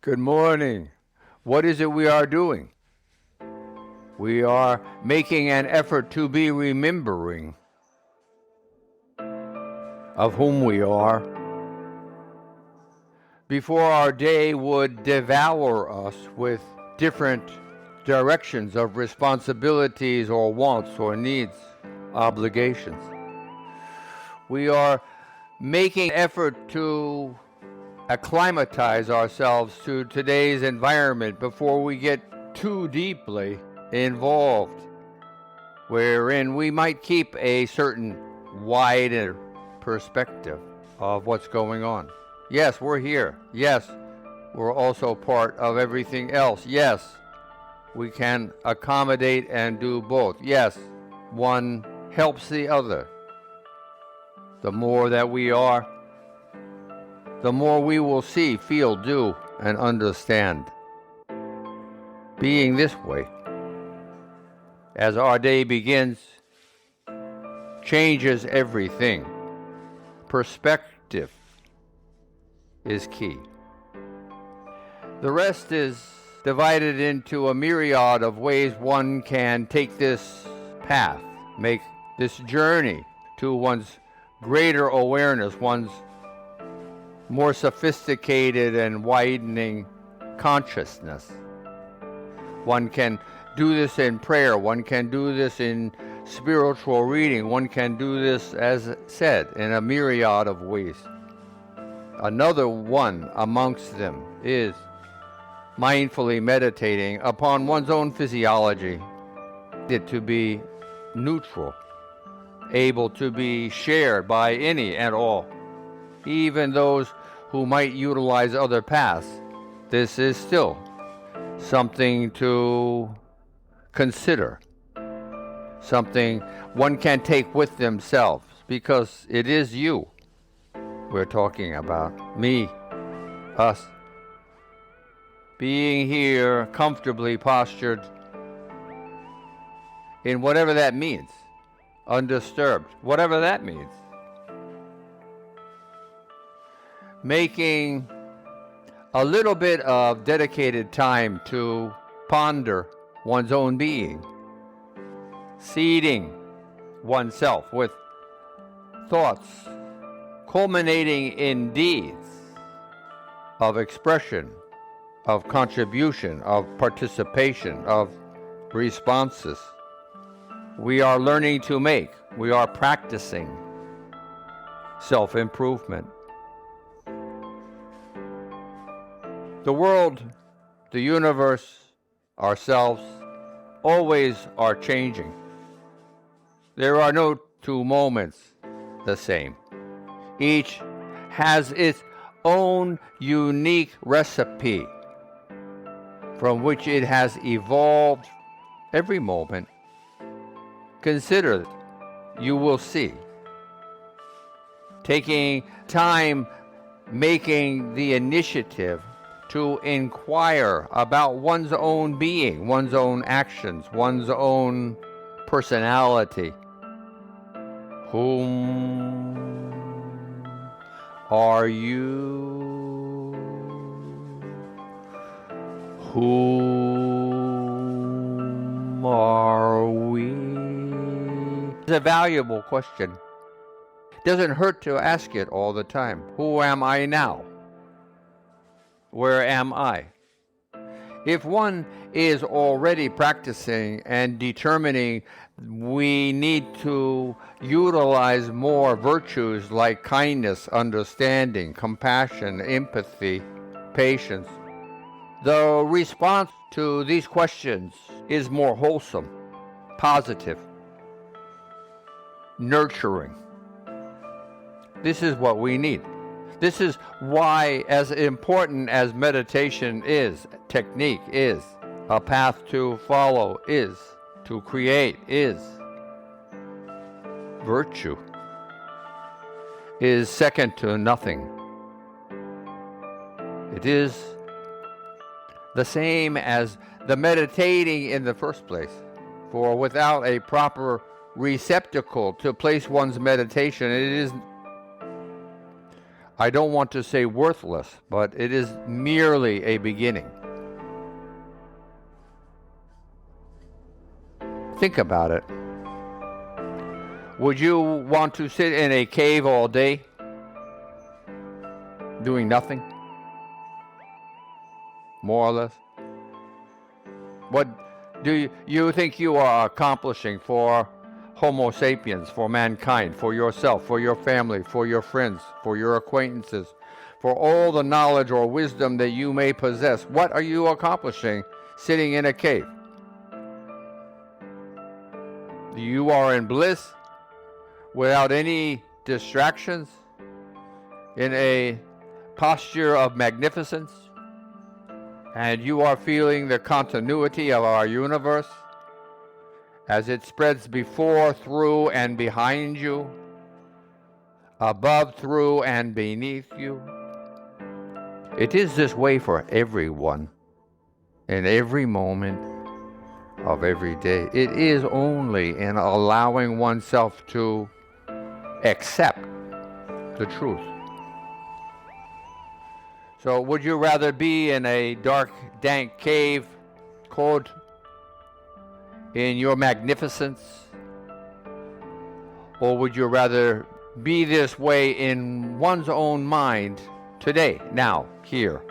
Good morning. What is it we are doing? We are making an effort to be remembering of whom we are before our day would devour us with different directions of responsibilities or wants or needs, obligations. We are making effort to acclimatize ourselves to today's environment before we get too deeply involved, wherein we might keep a certain wider perspective of what's going on. Yes, we're here. Yes, we're also part of everything else. Yes, we can accommodate and do both. Yes, one helps the other. The more that we are, the more we will see, feel, do, and understand. Being this way, as our day begins, changes everything. Perspective is key. The rest is divided into a myriad of ways one can take this path, make this journey to one's greater awareness, one's more sophisticated and widening consciousness. One can do this in prayer, one can do this in spiritual reading, one can do this, as said, in a myriad of ways. Another one amongst them is mindfully meditating upon one's own physiology, it to be neutral, able to be shared by any and all, even those who might utilize other paths. This is still something to consider, something one can take with themselves, because it is you we're talking about, me, us. Being here comfortably postured in whatever that means, undisturbed, whatever that means. Making a little bit of dedicated time to ponder one's own being, seeding oneself with thoughts culminating in deeds of expression, of contribution, of participation, of responses. We are learning to make, we are practicing self-improvement. The world, the universe, ourselves, always are changing. There are no two moments the same. Each has its own unique recipe from which it has evolved every moment. Consider it, you will see. Taking time, making the initiative to inquire about one's own being, one's own actions, one's own personality. Whom are you? Whom are we? It's a valuable question. Doesn't hurt to ask it all the time. Who am I now? Where am I? If one is already practicing and determining we need to utilize more virtues like kindness, understanding, compassion, empathy, patience, the response to these questions is more wholesome, positive, nurturing. This is what we need. This is why, as important as meditation is, technique is, a path to follow is, to create is, virtue is second to nothing. It is the same as the meditating in the first place, for without a proper receptacle to place one's meditation, it is I don't want to say worthless, but it is merely a beginning. Think about it. Would you want to sit in a cave all day, doing nothing? More or less? What do you think you are accomplishing for Homo sapiens, for mankind, for yourself, for your family, for your friends, for your acquaintances, for all the knowledge or wisdom that you may possess? What are you accomplishing sitting in a cave? You are in bliss, without any distractions, in a posture of magnificence, and you are feeling the continuity of our universe as it spreads before, through, and behind you, above, through, and beneath you. It is this way for everyone, in every moment of every day. It is only in allowing oneself to accept the truth. So would you rather be in a dark, dank cave, cold, in your magnificence? Or would you rather be this way in one's own mind today, now, here,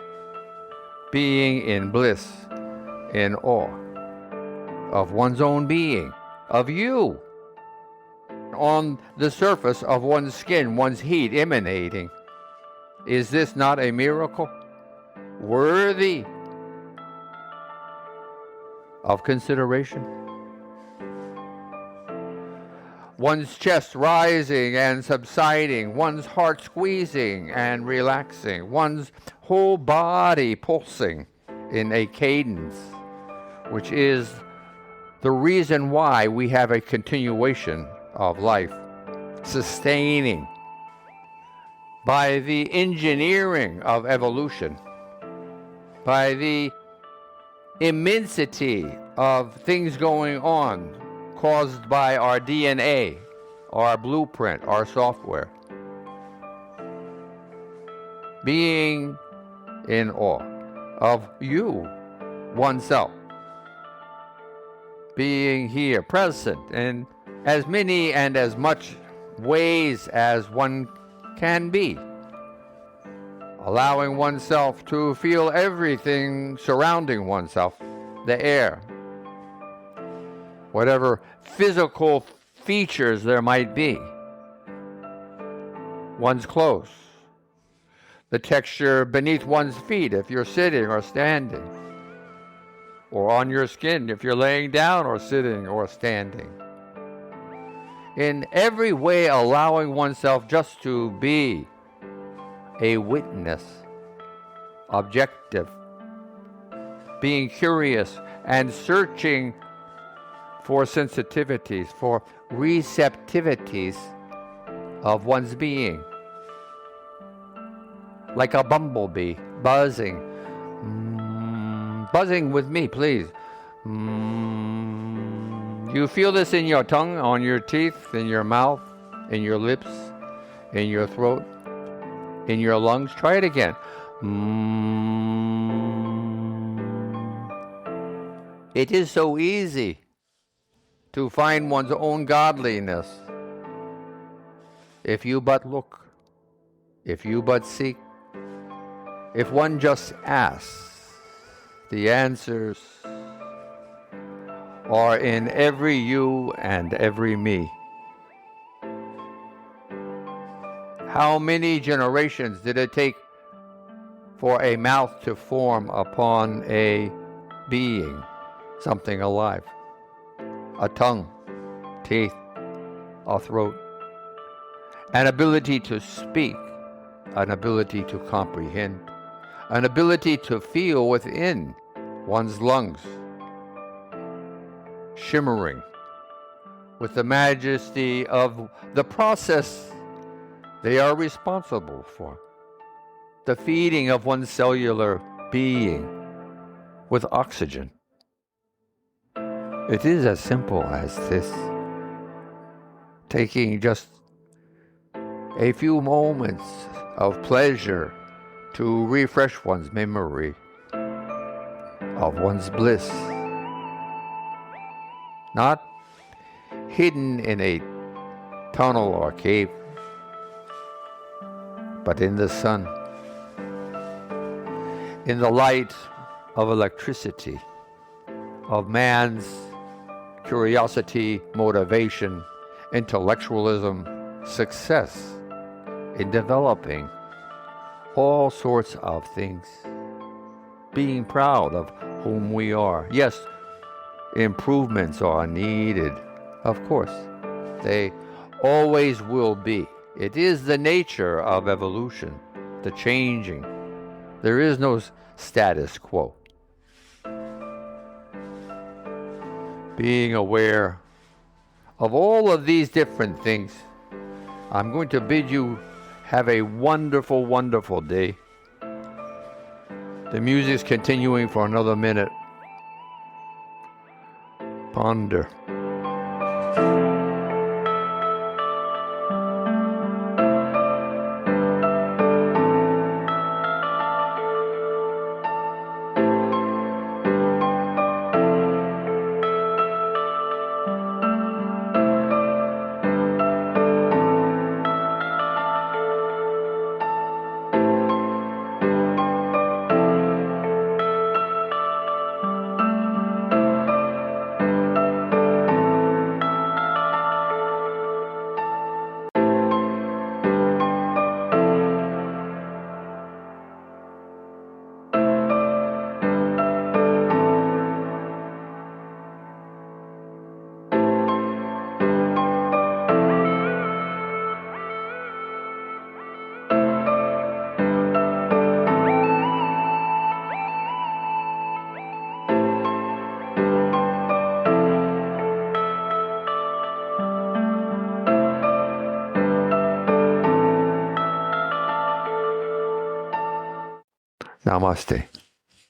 being in bliss, in awe of one's own being, of you, on the surface of one's skin, one's heat emanating? Is this not a miracle worthy of consideration? One's chest rising and subsiding, one's heart squeezing and relaxing, one's whole body pulsing in a cadence, which is the reason why we have a continuation of life, sustaining by the engineering of evolution, by the immensity of things going on caused by our DNA, our blueprint, our software. Being in awe of you, oneself. Being here, present, in as many and as much ways as one can be. Allowing oneself to feel everything surrounding oneself, the air, whatever physical features there might be, one's clothes, the texture beneath one's feet if you're sitting or standing, or on your skin if you're laying down or sitting or standing. In every way allowing oneself just to be a witness, objective, being curious and searching for sensitivities, for receptivities of one's being. Like a bumblebee, buzzing. Buzzing with me, please. You feel this in your tongue, on your teeth, in your mouth, in your lips, in your throat, in your lungs. Try it again. It is so easy to find one's own godliness if you but look, if you but seek, if one just asks. The answers are in every you and every me. How many generations did it take for a mouth to form upon a being, something alive? A tongue, teeth, a throat, an ability to speak, an ability to comprehend, an ability to feel within one's lungs, shimmering with the majesty of the process they are responsible for, the feeding of one's cellular being with oxygen. It is as simple as this. Taking just a few moments of pleasure to refresh one's memory of one's bliss, not hidden in a tunnel or cave, but in the sun, in the light of electricity, of man's curiosity, motivation, intellectualism, success in developing all sorts of things, being proud of whom we are. Yes, improvements are needed, of course. They always will be. It is the nature of evolution, the changing. There is no status quo. Being aware of all of these different things, I'm going to bid you have a wonderful, wonderful day. The music's continuing for another minute. Ponder. Namaste.